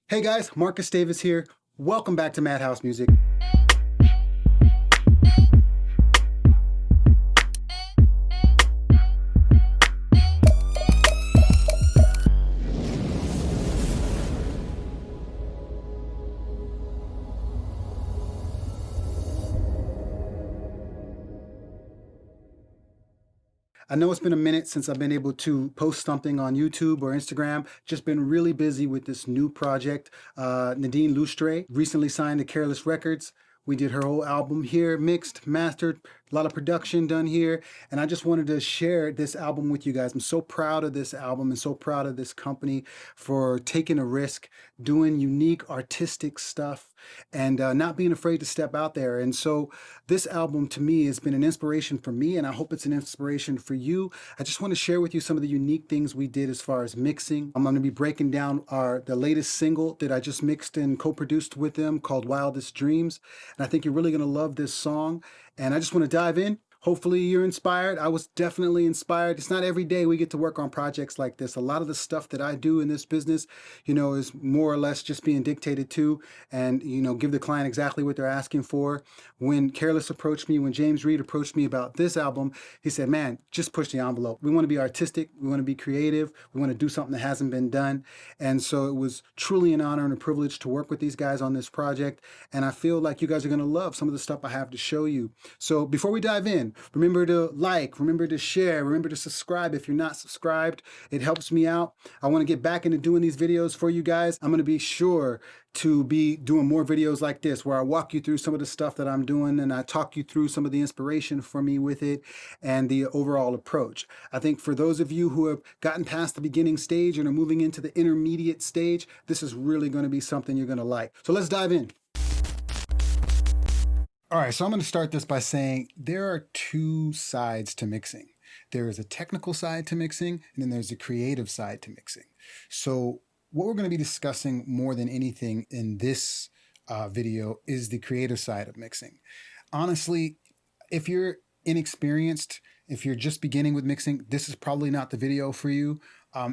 Hey guys, Marcus Davis here. Welcome back to Madhouse Music. I know it's been a minute since I've been able to post something on YouTube or Instagram. Just been really busy with this new project. Nadine Lustre recently signed to Careless Records. We did her whole album here, mixed, mastered, a lot of production done here. And I just wanted to share this album with you guys. I'm so proud of this album and so proud of this company for taking a risk, doing unique artistic stuff, and not being afraid to step out there. And so this album to me has been an inspiration for me, and I hope it's an inspiration for you. I just want to share with you some of the unique things we did as far as mixing. I'm going to be breaking down the latest single that I just mixed and co-produced with them called Wildest Dreams. And I think you're really going to love this song. And I just want to dive in. Hopefully you're inspired. I was definitely inspired. It's not every day we get to work on projects like this. A lot of the stuff that I do in this business, is more or less just being dictated to and, give the client exactly what they're asking for. When Careless approached me, when James Reed approached me about this album, he said, man, just push the envelope. We want to be artistic. We want to be creative. We want to do something that hasn't been done. And so it was truly an honor and a privilege to work with these guys on this project. And I feel like you guys are going to love some of the stuff I have to show you. So before we dive in, remember to like, remember to share, remember to subscribe if you're not subscribed. It helps me out. I want to get back into doing these videos for you guys. I'm going to be sure to be doing more videos like this where I walk you through some of the stuff that I'm doing and I talk you through some of the inspiration for me with it and the overall approach. I think for those of you who have gotten past the beginning stage and are moving into the intermediate stage, this is really going to be something you're going to like. So let's dive in. All right, so I'm going to start this by saying there are two sides to mixing. There is a technical side to mixing, and then there's a creative side to mixing. So what we're going to be discussing more than anything in this video is the creative side of mixing. Honestly, if you're inexperienced, if you're just beginning with mixing, this is probably not the video for you.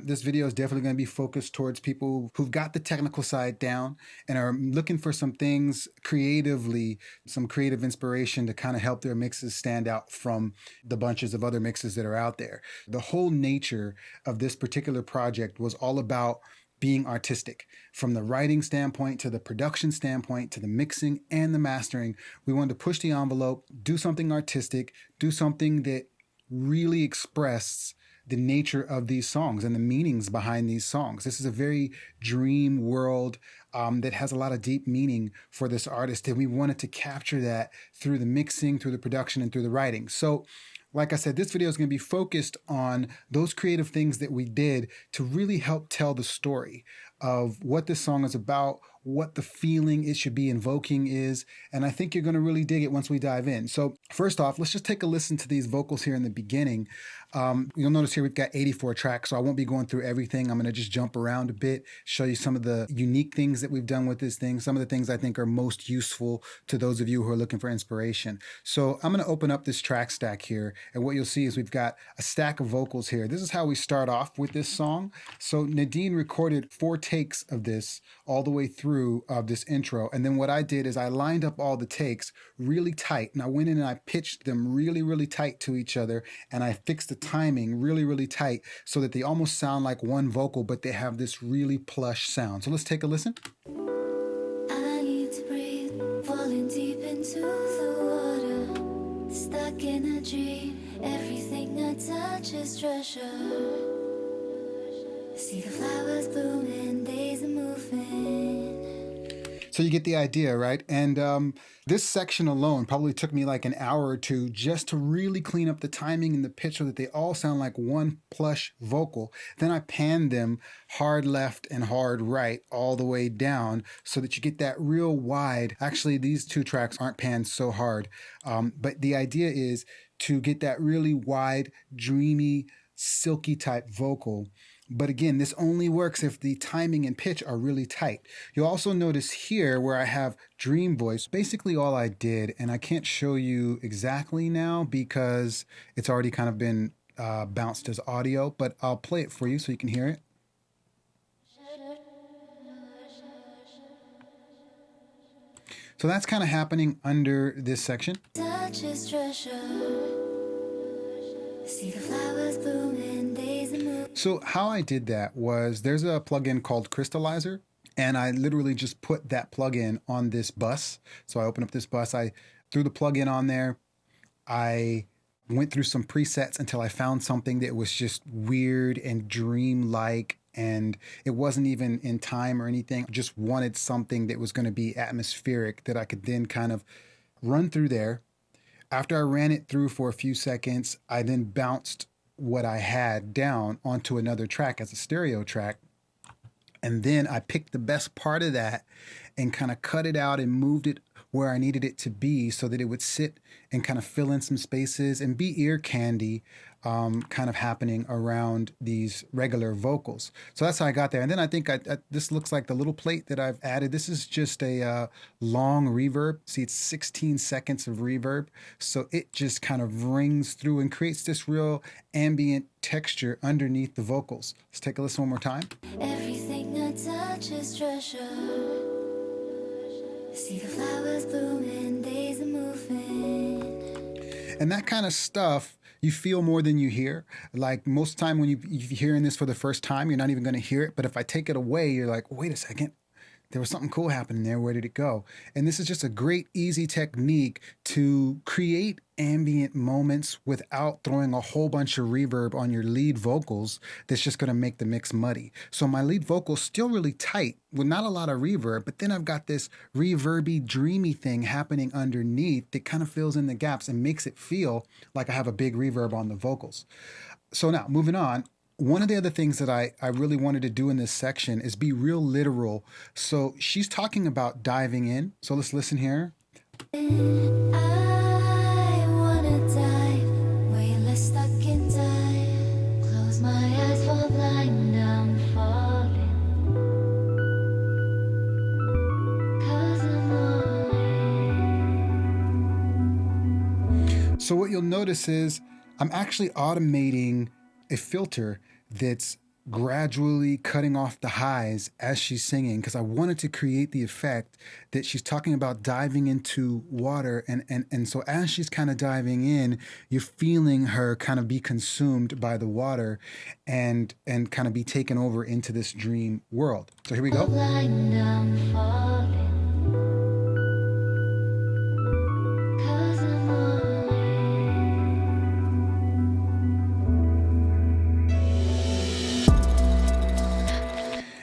This video is definitely going to be focused towards people who've got the technical side down and are looking for some things creatively, some creative inspiration to kind of help their mixes stand out from the bunches of other mixes that are out there. The whole nature of this particular project was all about being artistic. From the writing standpoint to the production standpoint to the mixing and the mastering, we wanted to push the envelope, do something artistic, do something that really expressed the nature of these songs and the meanings behind these songs. This is a very dream world that has a lot of deep meaning for this artist, and we wanted to capture that through the mixing, through the production, and through the writing. So like I said, this video is going to be focused on those creative things that we did to really help tell the story of what this song is about, what the feeling it should be invoking is, and I think you're going to really dig it once we dive in. So first off, let's just take a listen to these vocals here in the beginning. You'll notice here we've got 84 tracks, so I won't be going through everything. I'm going to just jump around a bit, show you some of the unique things that we've done with this thing, some of the things I think are most useful to those of you who are looking for inspiration. So I'm going to open up this track stack here, and what you'll see is we've got a stack of vocals here. This is how we start off with this song. So Nadine recorded 4 takes of this all the way through this intro, and then what I did is I lined up all the takes really tight, and I went in and I pitched them really, really tight to each other, and I fixed the timing really, really tight so that they almost sound like one vocal, but they have this really plush sound. So let's take a listen. I need to breathe, falling deep into the water, stuck in a dream, everything I touch is treasure. See the flowers blooming, days are moving. So you get the idea, right? And this section alone probably took me like an hour or two just to really clean up the timing and the pitch so that they all sound like one plush vocal. Then I panned them hard left and hard right all the way down so that you get that real wide. Actually, these 2 tracks aren't panned so hard. But the idea is to get that really wide, dreamy, silky type vocal. But again, this only works if the timing and pitch are really tight. You'll also notice here where I have dream voice, basically all I did, and I can't show you exactly now because it's already kind of been bounced as audio, but I'll play it for you so you can hear it. So that's kind of happening under this section. Touch is treasure. See the flowers bloom in days and moves. So how I did that was there's a plugin called Crystallizer, and I literally just put that plugin on this bus. So I opened up this bus, I threw the plugin on there, I went through some presets until I found something that was just weird and dreamlike, and it wasn't even in time or anything. I just wanted something that was going to be atmospheric that I could then kind of run through there. After I ran it through for a few seconds, I then bounced what I had down onto another track as a stereo track. And then I picked the best part of that and kind of cut it out and moved it where I needed it to be so that it would sit and kind of fill in some spaces and be ear candy, kind of happening around these regular vocals. So that's how I got there. And then I think this looks like the little plate that I've added. This is just a long reverb. See, it's 16 seconds of reverb. So it just kind of rings through and creates this real ambient texture underneath the vocals. Let's take a listen one more time. Everything I touch is treasure. See the flowers bloom in days of moving. And that kind of stuff, you feel more than you hear. Like most time when you're hearing this for the first time, you're not even going to hear it. But if I take it away, you're like, wait a second, there was something cool happening there. Where did it go? And this is just a great, easy technique to create ambient moments without throwing a whole bunch of reverb on your lead vocals. That's just going to make the mix muddy. So my lead vocal's still really tight with not a lot of reverb, but then I've got this reverby, dreamy thing happening underneath that kind of fills in the gaps and makes it feel like I have a big reverb on the vocals. So now moving on. One of the other things that I really wanted to do in this section is be real literal. So she's talking about diving in. So let's listen here. I wanna dive, way less stuck in time. Close my eyes, fall blind, I'm falling. 'Cause I'm all in. So what you'll notice is I'm actually automating a filter that's gradually cutting off the highs as she's singing, because I wanted to create the effect that she's talking about diving into water, and so as she's kind of diving in, you're feeling her kind of be consumed by the water and kind of be taken over into this dream world. So here we go. Blind, I'm falling. 'Cause I'm all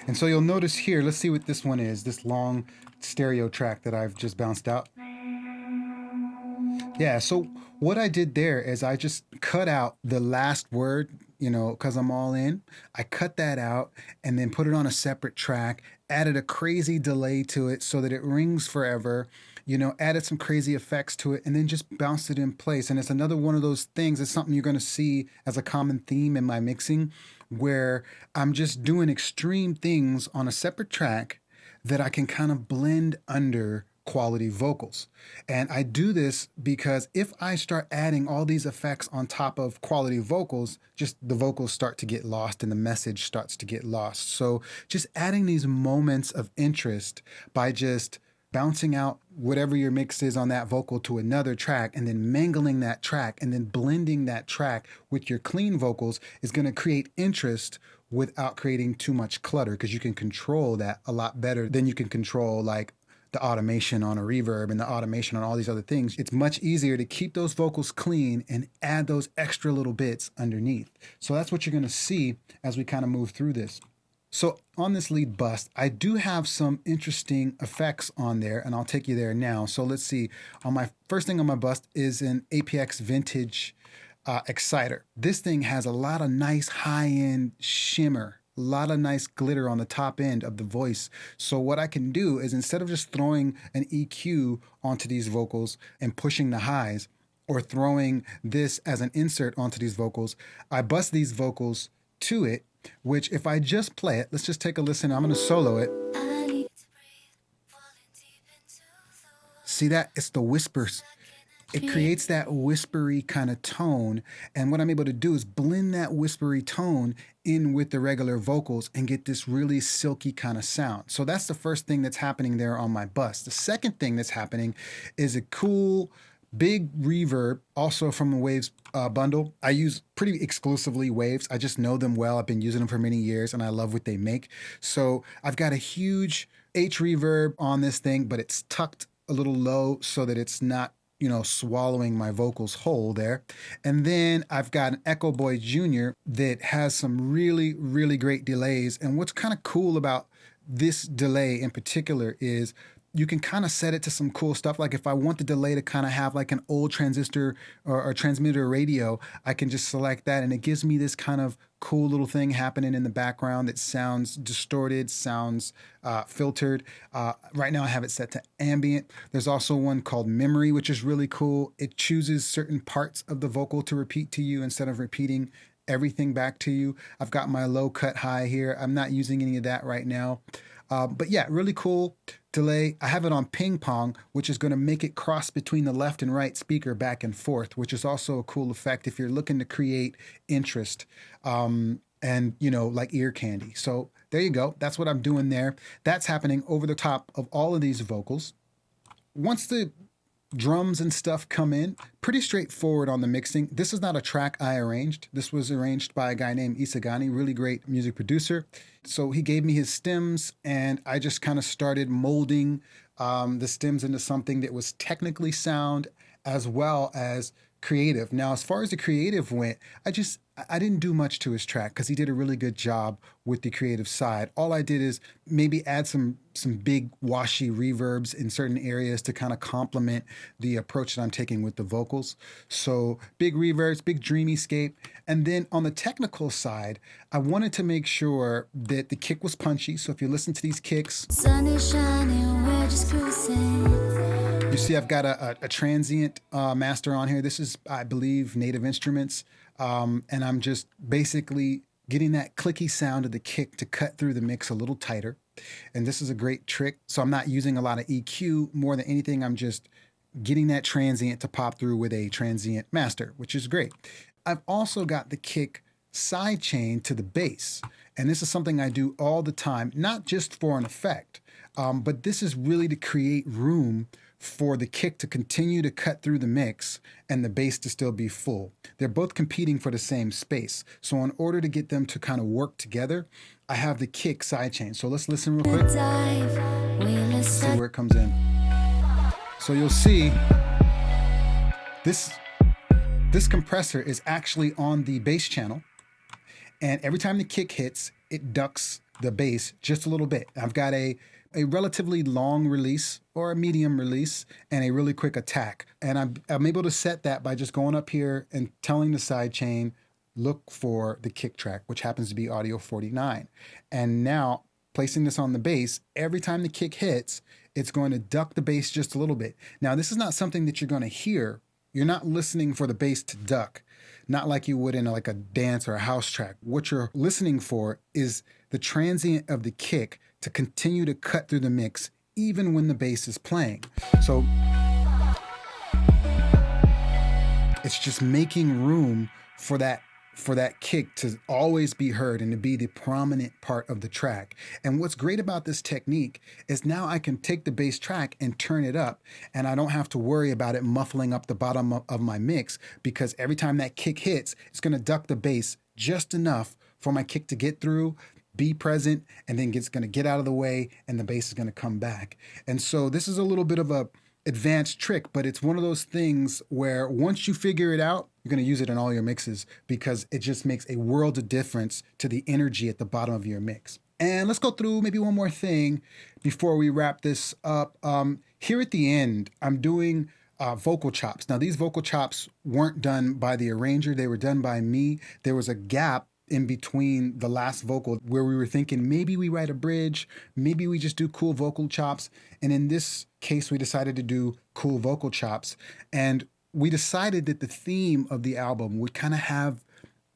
And so you'll notice here, let's see what this one is, this long stereo track that I've just bounced out. Yeah, so what I did there is I just cut out the last word, because I'm all in. I cut that out and then put it on a separate track, added a crazy delay to it so that it rings forever, added some crazy effects to it, and then just bounced it in place. And it's another one of those things, it's something you're going to see as a common theme in my mixing, where I'm just doing extreme things on a separate track that I can kind of blend under quality vocals. And I do this because if I start adding all these effects on top of quality vocals, just the vocals start to get lost and the message starts to get lost. So just adding these moments of interest by just bouncing out whatever your mix is on that vocal to another track and then mangling that track and then blending that track with your clean vocals is going to create interest without creating too much clutter, because you can control that a lot better than you can control like the automation on a reverb and the automation on all these other things. It's much easier to keep those vocals clean and add those extra little bits underneath. So that's what you're going to see as we kind of move through this. So on this lead bust, I do have some interesting effects on there, and I'll take you there now. So let's see. On my first thing on my bust is an APX Vintage Exciter. This thing has a lot of nice high-end shimmer, a lot of nice glitter on the top end of the voice. So what I can do is, instead of just throwing an EQ onto these vocals and pushing the highs, or throwing this as an insert onto these vocals, I bust these vocals to it, which if I just play it, let's just take a listen. I'm going to solo it. I need to breathe, falling deep into the See that? It's the whispers. it creates that whispery kind of tone. And what I'm able to do is blend that whispery tone in with the regular vocals and get this really silky kind of sound. So that's the first thing that's happening there on my bus. The second thing that's happening is a cool big reverb, also from the Waves bundle. I use pretty exclusively Waves. I just know them well. I've been using them for many years and I love what they make. So I've got a huge H reverb on this thing, but it's tucked a little low so that it's not, you know, swallowing my vocals whole there. And then I've got an Echo Boy Jr. that has some really, really great delays. And what's kind of cool about this delay in particular is you can kind of set it to some cool stuff. Like if I want the delay to kind of have like an old transistor or transmitter radio, I can just select that and it gives me this kind of cool little thing happening in the background that sounds distorted, sounds filtered. Right now I have it set to ambient. There's also one called memory, which is really cool. It chooses certain parts of the vocal to repeat to you instead of repeating everything back to you. I've got my low cut high here. I'm not using any of that right now. But yeah, really cool delay. I have it on ping pong, which is going to make it cross between the left and right speaker back and forth, which is also a cool effect if you're looking to create interest and, you know, like ear candy. So there you go. That's what I'm doing there. That's happening over the top of all of these vocals. Once the drums and stuff come in, pretty straightforward on the mixing. This is not a track I arranged. This was arranged by a guy named Isagani, really great music producer. So he gave me his stems and I just kind of started molding the stems into something that was technically sound as well as creative. Now, as far as the creative went, I didn't do much to his track because he did a really good job with the creative side. All I did is maybe add some big washy reverbs in certain areas to kind of complement the approach that I'm taking with the vocals. So big reverbs, big dreamscape. And then on the technical side, I wanted to make sure that the kick was punchy. So if you listen to these kicks, Sun is shining, we're just cruising. you see I've got a transient master on here. This is, I believe, Native Instruments. And I'm just basically getting that clicky sound of the kick to cut through the mix a little tighter. And this is a great trick. So I'm not using a lot of EQ. More than anything, I'm just getting that transient to pop through with a transient master, which is great. I've also got the kick sidechain to the bass. And this is something I do all the time, not just for an effect, but this is really to create room for the kick to continue to cut through the mix and the bass to still be full. They're both competing for the same space. So in order to get them to kind of work together, I have the kick sidechain. So let's listen real quick. See where it comes in. So you'll see this compressor is actually on the bass channel. And every time the kick hits, it ducks the bass just a little bit. I've got a relatively long release or a medium release and a really quick attack. And I'm able to set that by just going up here and telling the sidechain, look for the kick track, which happens to be audio 49. And now placing this on the bass, every time the kick hits, it's going to duck the bass just a little bit. Now, this is not something that you're going to hear. You're not listening for the bass to duck, not like you would in like a dance or a house track. What you're listening for is the transient of the kick to continue to cut through the mix even when the bass is playing. So it's just making room for that kick to always be heard and to be the prominent part of the track. And what's great about this technique is now I can take the bass track and turn it up, and I don't have to worry about it muffling up the bottom of my mix, because every time that kick hits, it's going to duck the bass just enough for my kick to get through, be present, and then it's going to get out of the way and the bass is going to come back. And so this is a little bit of a advanced trick, but it's one of those things where once you figure it out, you're going to use it in all your mixes because it just makes a world of difference to the energy at the bottom of your mix. And let's go through maybe one more thing before we wrap this up. Here at the end, I'm doing vocal chops. Now, these vocal chops weren't done by the arranger. They were done by me. There was a gap in between the last vocal where we were thinking maybe we write a bridge, maybe we just do cool vocal chops. And in this case, we decided to do cool vocal chops. And we decided that the theme of the album would kind of have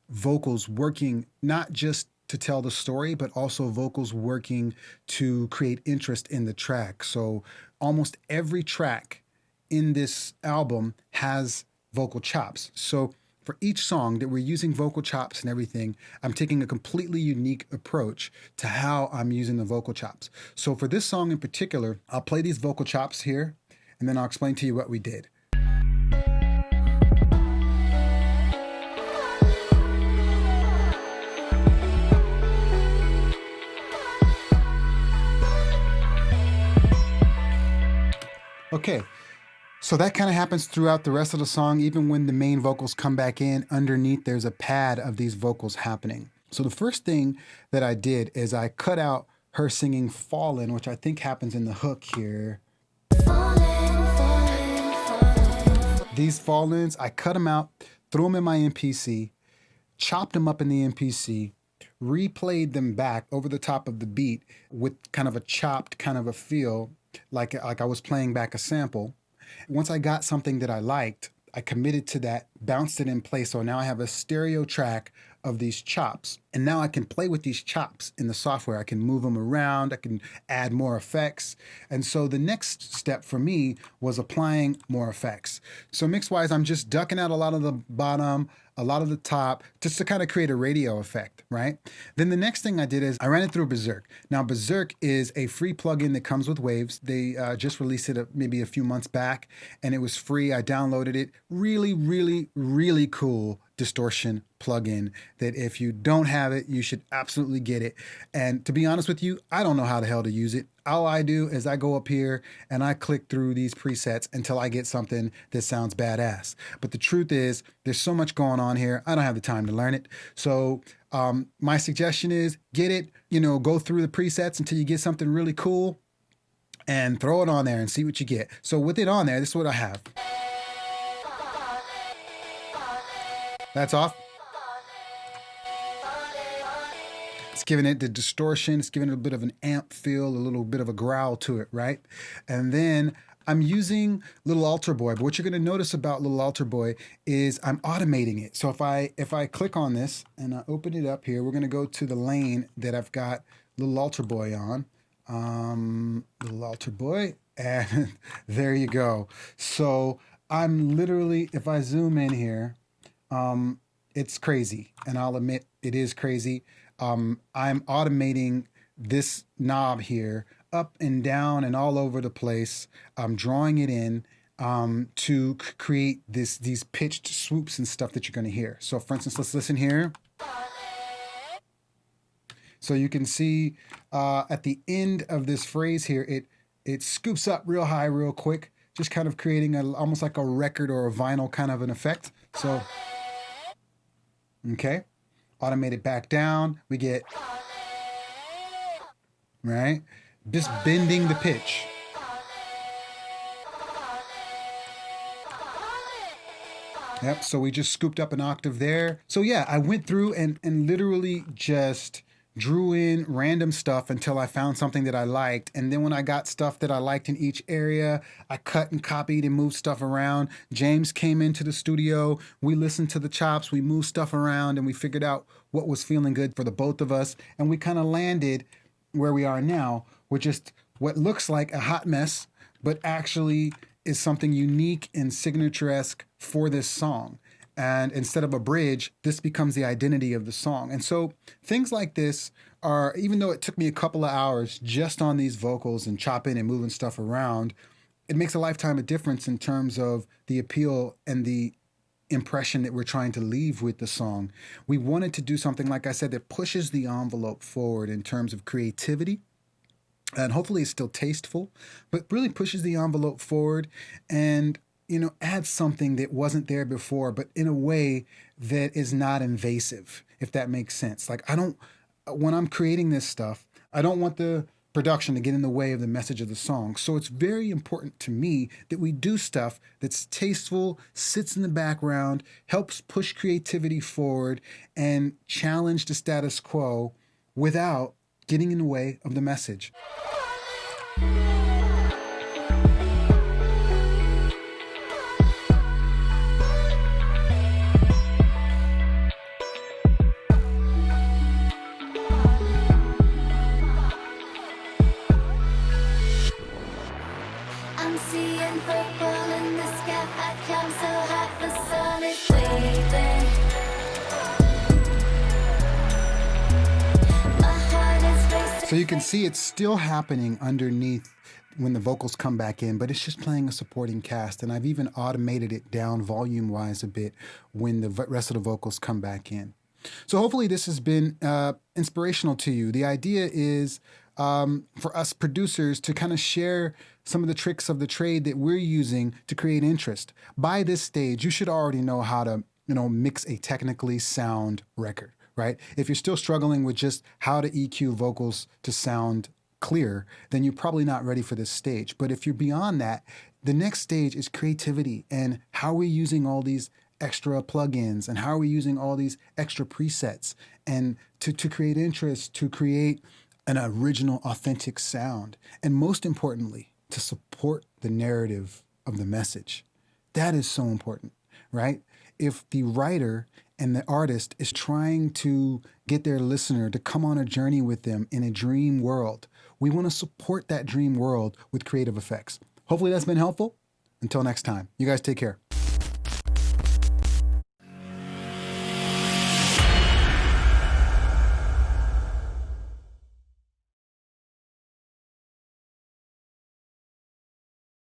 vocals working not just to tell the story, but also vocals working to create interest in the track. So almost every track in this album has vocal chops. So for each song that we're using vocal chops and everything, I'm taking a completely unique approach to how I'm using the vocal chops. So for this song in particular, I'll play these vocal chops here, and then I'll explain to you what we did. Okay, so that kind of happens throughout the rest of the song. Even when the main vocals come back in, underneath there's a pad of these vocals happening. So the first thing that I did is I cut out her singing Fallin', which I think happens in the hook here. These fall-ins, I cut them out, threw them in my MPC, chopped them up in the MPC, replayed them back over the top of the beat with kind of a chopped kind of a feel, like I was playing back a sample. Once I got something that I liked, I committed to that, bounced it in place. So now I have a stereo track of these chops. And now I can play with these chops in the software. I can move them around. I can add more effects. And so the next step for me was applying more effects. So mix-wise, I'm just ducking out a lot of the bottom, a lot of the top, just to kind of create a radio effect, right? Then the next thing I did is I ran it through Berserk. Now, Berserk is a free plugin that comes with Waves. They just released it maybe a few months back, and it was free. I downloaded it. Really, really, really cool distortion plugin that if you don't have it, you should absolutely get it. And to be honest with you, I don't know how the hell to use it. All I do is I go up here and I click through these presets until I get something that sounds badass. But the truth is, there's so much going on here. I don't have the time to learn it. So my suggestion is get it, go through the presets until you get something really cool and throw it on there and see what you get. So with it on there, this is what I have. That's off. It's giving it the distortion. It's giving it a bit of an amp feel, a little bit of a growl to it, right? And then I'm using Little Altar Boy. But what you're going to notice about Little Altar Boy is I'm automating it. So if I click on this and I open it up here, we're going to go to the lane that I've got Little Altar Boy on. Little Altar Boy. And there you go. So I'm literally, if I zoom in here, it's crazy, and I'll admit it is crazy. I'm automating this knob here up and down and all over the place. I'm drawing it in to create these pitched swoops and stuff that you're going to hear. So for instance, let's listen here. So you can see at the end of this phrase here, it scoops up real high real quick, just kind of creating almost like a record or a vinyl kind of an effect. So okay, automate it back down. We get, right? Just bending the pitch. Yep, so we just scooped up an octave there. So yeah, I went through and literally just drew in random stuff until I found something that I liked. And then when I got stuff that I liked in each area, I cut and copied and moved stuff around. James came into the studio. We listened to the chops. We moved stuff around and we figured out what was feeling good for the both of us. And we kind of landed where we are now with just what looks like a hot mess, but actually is something unique and signature-esque for this song. And instead of a bridge, this becomes the identity of the song. And so things like this are, even though it took me a couple of hours just on these vocals and chopping and moving stuff around, it makes a lifetime of difference in terms of the appeal and the impression that we're trying to leave with the song. We wanted to do something, like I said, that pushes the envelope forward in terms of creativity. And hopefully it's still tasteful, but really pushes the envelope forward and adds something that wasn't there before, but in a way that is not invasive, if that makes sense. Like when I'm creating this stuff, I don't want the production to get in the way of the message of the song. So it's very important to me that we do stuff that's tasteful, sits in the background, helps push creativity forward, and challenge the status quo without getting in the way of the message. I'm seeing purple and So you can see it's still happening underneath when the vocals come back in, but it's just playing a supporting cast. And I've even automated it down volume-wise a bit when the rest of the vocals come back in. So hopefully this has been inspirational to you. The idea is for us producers to kind of share some of the tricks of the trade that we're using to create interest. By this stage, you should already know how to, mix a technically sound record, right? If you're still struggling with just how to EQ vocals to sound clear, then you're probably not ready for this stage. But if you're beyond that, the next stage is creativity and how we're using all these extra plugins and how are we using all these extra presets and to create interest, to create an original, authentic sound. And most importantly, to support the narrative of the message. That is so important, right? If the writer and the artist is trying to get their listener to come on a journey with them in a dream world, we want to support that dream world with creative effects. Hopefully that's been helpful. Until next time, you guys take care.